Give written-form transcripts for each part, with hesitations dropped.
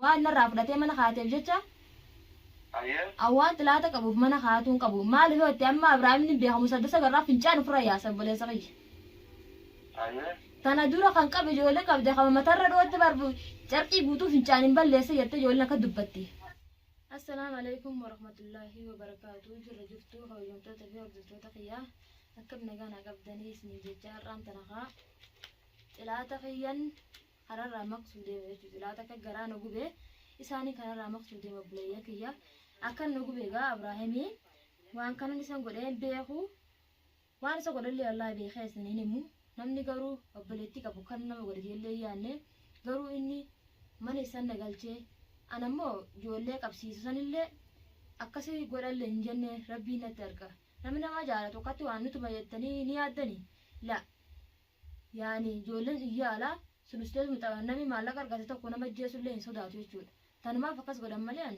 waan narraa fudhatee mana kaateef jecha awwaan xilaata qabuuf mana kaatuun qabu maaliif yoo itti amma Abrahaamni beekamu saddasa garraa fincaan ofirra yaasa obboleessa kiyya. Tana dura kan qabe ijoollee qabde kan matarra dhootti barbu carqii guutuu fincaan hin balleessa jettee ijoolleen akka dubbatti. Assalaamu alaikum warahmatullaahi wabarakaatuh. Jirra jirtuu hawwamtoota fi hordoftoota kiyyaa akkam nagaa qabdanii isin jecha har'aan tanakaa xilaata kiyyan hararraa maqsuu deeme jechuudha. Xilaata akka garaa nu gubee isaanii kanarraa maqsuu deema buleeyya kiyya akka nu gubee gaa Abrahaamii waan kanan isan godheen beeku waan isa godhallee Allah beekee isiniin himu. Namni garuu obboleetti qabu kan nama godhe illee yaanne garuu inni mana isan nagalchee anammoo ijoollee qabsiisu sanillee akkasii godhallee hin jenne rabbiin natti arga. Namni nama jaalatu akkatti waan nuti bayyattanii ni yaaddanii la yaani ijoolleen iyyaala sunustee namni maallaqa argate tokko nama ajjeesullee hin sodaatu jechuudha. Tanumaaf akkas godhan malee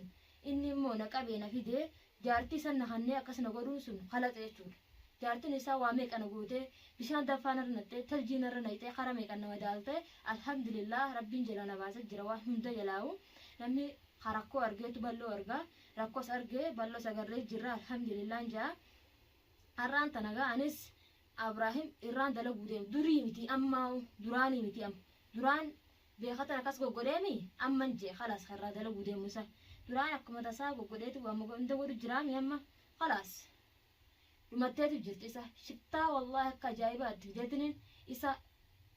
inni immoo na qabeena fidee jaartii san nahannee akkas na godhuun sun halaxe jechuudha. Jaartiin isaa waa meeqa na gootee bishaan danfaan irra nattee taljiin irra naqxee kara meeqa nama daaltee alhamdulillah rabbiin jala na baasa jira waan hunda jalaa'u namni rakkoo argeetu balloo argaa rakkoos argee balloo sagarree jirra alhamdulillah jaa har'aan tanagaa anis Abrahaam irraan dalaguu deemu durii miti ammaa duraanii miti amma duraan beekatan akkas goggodeemi amman jee khalaas har'aa dalaguu deemu isa duraan akkuma tasaa goggodeetu waa mogomta godhu jiraami amma khalaas dhumatteetu jirti isa shittaa wallahi akka ajaa'ibaatti fideetiniin isa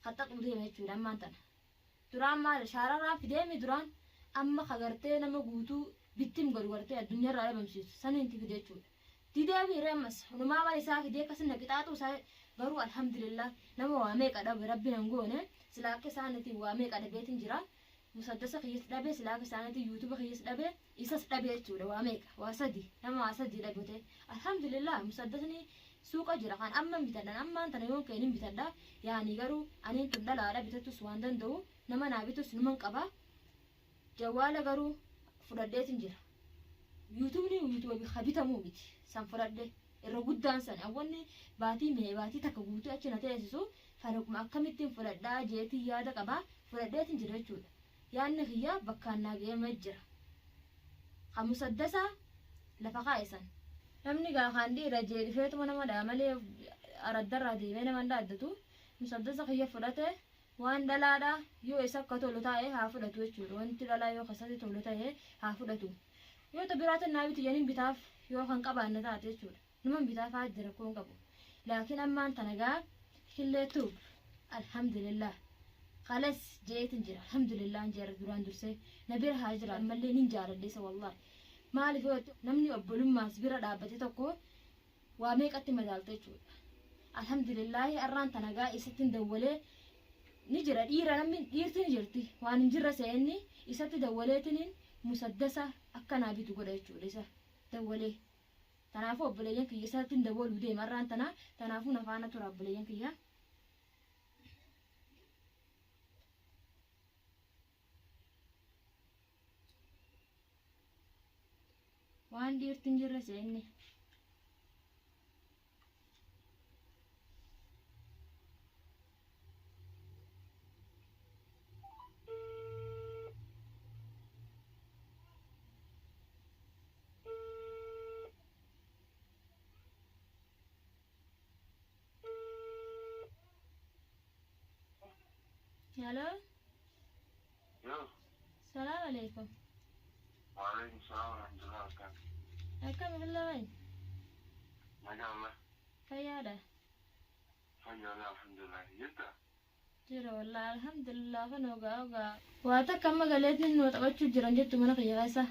haxaxuu deeme jechuudha ammaan tana duraan maal shaararraa fideemi duraan amma kagartee nama guutuu bittim godhu gartee addunyaarraa dhabamsiisu saniinti fide jechuudha. Dideemi reemas hunumaa mal isaa fidee akkasii naqixaaxuu isaa garuu alhamdulillah nama waa meeqa dhabe rabbi nan goone silaa akka isaaniitiin waa meeqa dhabeetiin jira. Musaddasa kiyyas dhabe silaa akka isaaniitiin yuutuba kiyyas dhabe isas dhabe jechuudha waa meeqa waa sadi nama waa sadi dhabote alhamdulillah musaddasni suuqa jira kan amma bitadhan ammaan tana yoon keenin bitadha yaani garuu aniin tun dhalaadha bitattus waan danda'u nama naa bitus numan qaba jawwaala garuu fudhadheetiin jira. Yuutubni yuutuba habitamuu miti san fudhadhe irra guddaan san awwanni baatii takka guutuu achi na teessisu farakuma akkamittiin fudhadhaa jeetii yaada qabaa fudhadheetiin jira jechuudha. Yaanni kiyyaa bakkaan naa ga'ee jira. Kan musaddasaa lafa kaa'isan. Namni gaakaan dhiira jeedhifeetuma nama dhaa malee araddarraa deemee nama hin dhaaddatu musaddasa kiyya fudhate waan dhalaadhaa yoo isa akka tolu taa'ee haa fudhatu jechuudha. Wanti dhalaa yoo kasatti tolu ta'ee haa fudhatu. Yoo tabiraatiin naa biti janiin bitaaf yoo kan qabaanne taate jechuudha. Numan bitaaf haa jira koon qabu. Laakiin ammaan tanagaa hilleetu alhamdulillah. Khalas jeetin jira alhamdulillah jeera duraan dursee na bira haa jira ammallee nin jaaladhe isa wallahi. Maaliif yoo namni obbolummaas bira dhaabbate tokko waa meeqatti madaalta jechuudha. Alhamdulillah har'aan tanagaa isatti dawwalee ni jira dhiira namni dhiirti ni jirti waan hin jirre seenni isatti dawwaleetiniin musaddasa akkanaa bitu godha jechuudha isa dawwalee. Kanaafuu obboleeyyan kiyya isatti dawwaluu deema har'aan tanaa kanaafuu na faana tura obboleeyyan kiyya. Waan dhiirti hin jirre seenni. Hello? Yo. Salam alaikum. Waalaikum salam warahmatullahi wabarakatuh. Akkam billahi. Nagaa Fayyaadha. Fayyaadha alhamdulillah. Jirta? Jira wallahi alhamdulillah kan ogaa. Waa takka amma galeetiin nu taphachuu jiran jettu mana kiyya keessa.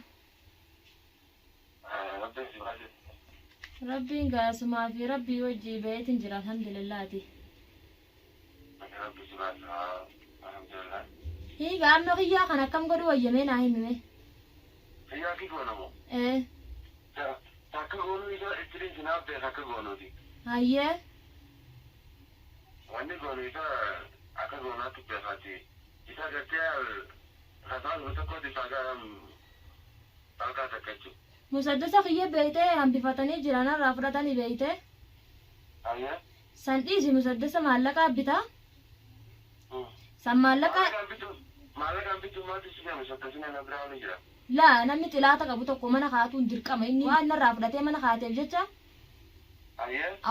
Rabbiin si baay'ee. Rabbiin gaasumaa fi rabbii wajjii bayeetiin jira alhamdulillahi. Rabbi si baay'ee alhamdulillah. Hiiga amma kiyyaa kan akkam godhu wayyamee naa himime. Fayyaa kii goonamoo? Takka goonuu isa ittiin sinaaf ta'e takka goonuuti. Hayyee. Wanni goonu isa akka goonaatti beekaati. Isa gartee kasaan tokkotti isaa garam balkaa takka jechuudha. Musaddasa kiyya beeytee hambifatanii jiran irraa fudhatanii beeytee. Hayyee. San dhiisi musaddasa maallaqaa bitaa. San maallaqaa Maallaqaan bituu maaltu si gama sakkasina na biraa ni jira. Laa namni xilaata qabu tokko mana kaatuun dirqama inni waan narraa fudhatee mana kaateef jecha.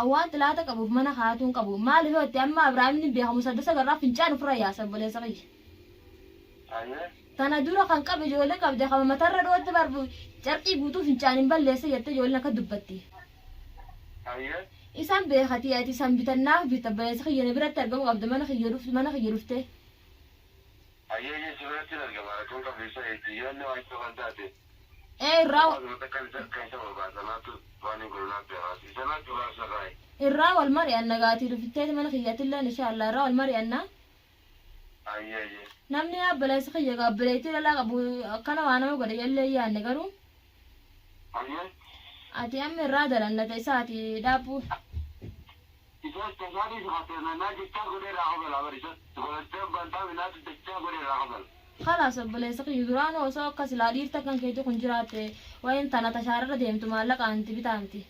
Awwaan xilaata qabuuf mana kaatuun qabu maaliif yoo itti amma Abiraamni beekamu saddasa garraa fincaan ofirra yaasa obboleessa qiyya. Tana dura kan qabe ijoollee qabde kan matarra dhootti barbu carqii guutuu fincaan hin balleessa jettee ijoolleen akka dubbatti. Isaan beekatii ati isaan bitannaaf bita obboleessa qiyya biratti argamu qabde mana qiyya dhuftee. Ayyee sirriitti argama rakkoon qabeessa eetti yoonni waan isa kan taate. Irraa wal mari'anna gaatii dhuftee mana qiyyatillee inshaallah irraa wal mari'anna. Namni obboleessa qiyya obboleettii dhalaa qabu akkana waan nama godhe jallee yaanne garuu. Ati amma irraa dalannata isaati dhaabbuu. Khalaas obboleessa qiyya duraan osoo akkas ilaa dhiirta kan keetu kun jiraatte wayin tana tashaararra deemtu maallaqa anti bitaamti.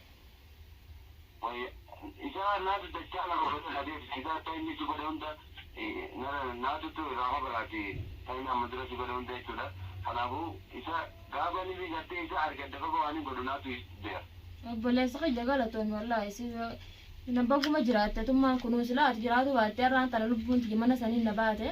Obboleessa qiyya galatoon wallaahi nabbaguma jiraatte tummaan kunuun silaa ati jiraatu baatte irraan tana lubbuun tiyya mana saniin na baate.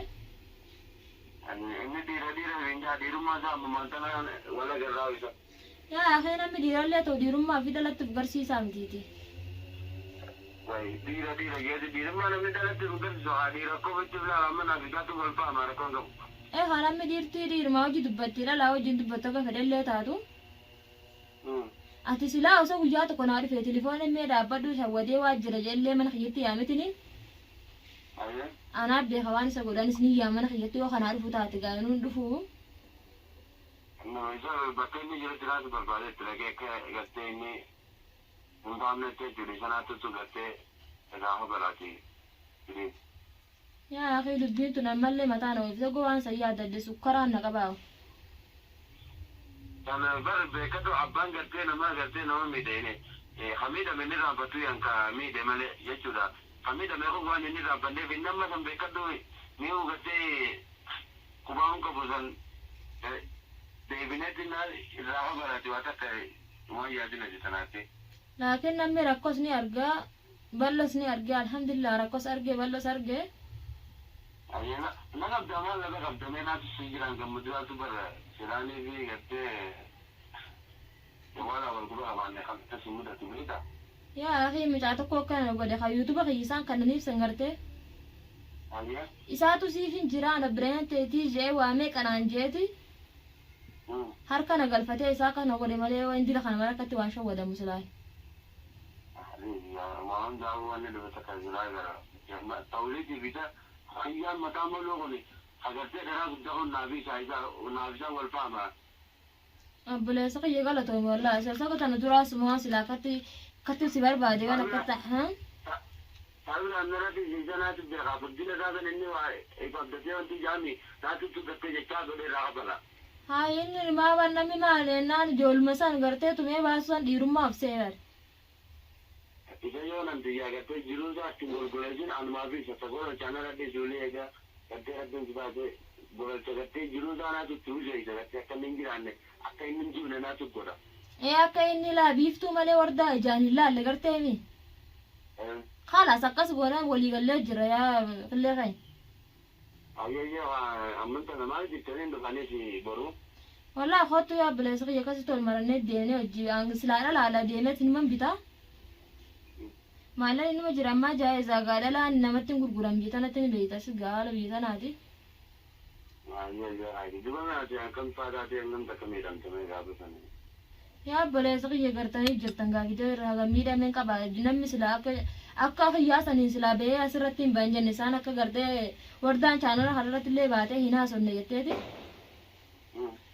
Yaa akee namni dhiirallee ta'u dhiirummaa fi dhalatti garsiisaa mitiiti. Haa namni dhiirtii dhiirumaa hojii dubbatti dhalaa hojiin dubbattu akka fedhallee taatu. Ati silaa osoo guyyaa tokko naa dhufee tilifoon illee dhaabbadhu shawwadee waajjira jallee mana kiyyatti yaamitiniin. Anaaf beeka waan isa godhanis ni yaa mana kiyyatti yoo kanaa dhufu taate gaanuun dhufu. Bakka inni jirutti laatu barbaadetti dhagee akka gartee inni hundaamnettee jiru sanaattu gartee gaafa balaati. Yaa akee dubbiin tun ammallee mataan oofisa gowaan sayyaa dadde sukkaraan na qabaawu. Kan bar beekatu abbaan gartee nama miidheene hamiidhame inni raabatu yanka miidhe malee jechuudha. Hamiidhame kun waan inni raabanneef nama san beekatu ni gartee kubaa'uun qabu san deebineetti irraa barate waan akka waan yaadina jetanaatti. Laakiin namni rakkos ni argaa bal'os ni argaa alhamdulillah rakkos argee bal'os argee. Na qabdamaa laga qabdamee naatu si jiraan gammadaatu bara siraanii fi gartee waan wal gubaa qabaanne kan itti mudatu beekta. Yaa akhi mucaa tokko akkana godhe kan yuutuba kiyyisaan kannaniif san gartee. Isaatu siif hin jiraan abbireen teetii jee waamee qanaan jeeti. Harka na galfatee isaa kana godhe malee waan dila kana mara akkatti waan shawwadamu silaayi. Waan daawuu waan inni dhufata kan silaayi gara tawliitii bita hayyaan mataa maloo kuni agartee karaa guddaa kun naafisaa wal faama. Obboleessa qiyya galatoome wallaahi isa saka tana duraa sumaa silaa katti si barbaade kan akkata Taa'uun annarratti siisanaatti beekaa guddina isaasan inni waa qabdatee wanti jaami naatti tuqattee jechaa godhee irraa qabala. Haa inni maabaan namni maalennaan ijoolluma san gartee tumee baasusan dhiirummaaf seerar. Isa yoo nan biyyaa gartee jiruu isaa ittiin golgoleesin anumaa fi isa sagoora chaanarratti ijoollee egaa gartee rabbiin si baasee gololcha gartee jiruu isaa naatu itti useeysa gartee akka inni hin jiraanne akka inni hin jibne naatu godha. Akka inni laa biiftuu malee wardaa ijaan hin laalle gartee mi. Khalaas akkas godhan waliigallee jira yaa qillee kan. Ayyee amantaa namaa jettanii dhufanii si boruu. Wallaahi kottu yaa bileessa qiyya akkasitti ol marannee deemnee hojii silaadha laala deemee niman bitaa. Maalaan inni jira ammaa jaayizaa gaadhalaan namatti gurguran biitanatti ni beektas gaala biitanaati. Yaa bileessa qiyya gartanii jirtan gaafitee irraa kan miidhameen qaba namni silaa akka fayyaa saniin silaa ba'ee asirratti hin bahin jenne isaan akka gartee wardaan chaanora kanarratti illee baatee hin haasofne jetteeti.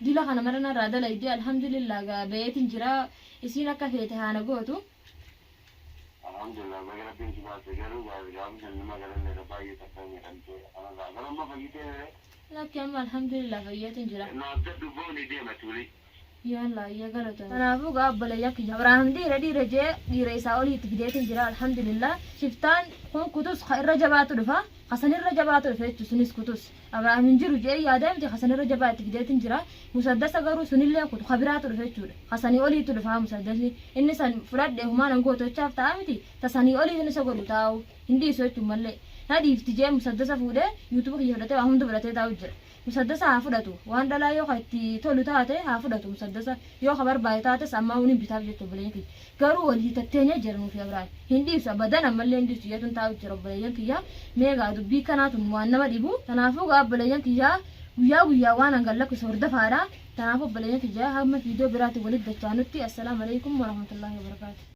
Dila kana mara narraa dalaydee alhamdulillah ba'eetiin jira isiin akka feete haana gootu. Alhamdulillah bagara binti baate garuu gaafi nama galanne baay'ee takkanii kan ta'e ana garuu amma fayyitee. Lakki amma alhamdulillah fayyatiin jira. Naaf daddu booni deema turi. يلا يا قلت أنا أبوك أبلا يك إبراهيم دي رجع دي رئيس أولي تفيدات جرا الحمد لله شفتان كون كتوس خير رجبات رفا حسن الرجبات رفا تسنيس كتوس أبراهيم جرو جري يادم تي حسن الرجبات تفيدات جرا مسدس أجرو سنيل كتو خبرات رفا تشول حسن أولي ترفا مسدس إني سن فرد ده هما نقول تشاف تامتي تسني أولي نسقول تاو هندي سويت ملء هذه افتجاه مسدس فوده يوتيوب يهرته وهم دبرته تاو جرا مسدس هافدتو وان دلا يو خيتي تولو تاته هافدتو مسدس يو خبر بايتاته سماوني بتاع جتو بلينكي غرو ولي تتنيا جرمو في ابراي هندي سبدنا ملين دي سيتون تاو جرو بلينكي يا ميغا دبي كانات موانما ديبو تنافو غا بلينكي يا ويا وانا قالك سورد فارا تنافو بلينكي يا هم فيديو براتي ولد دچانوتي السلام عليكم ورحمه الله وبركاته.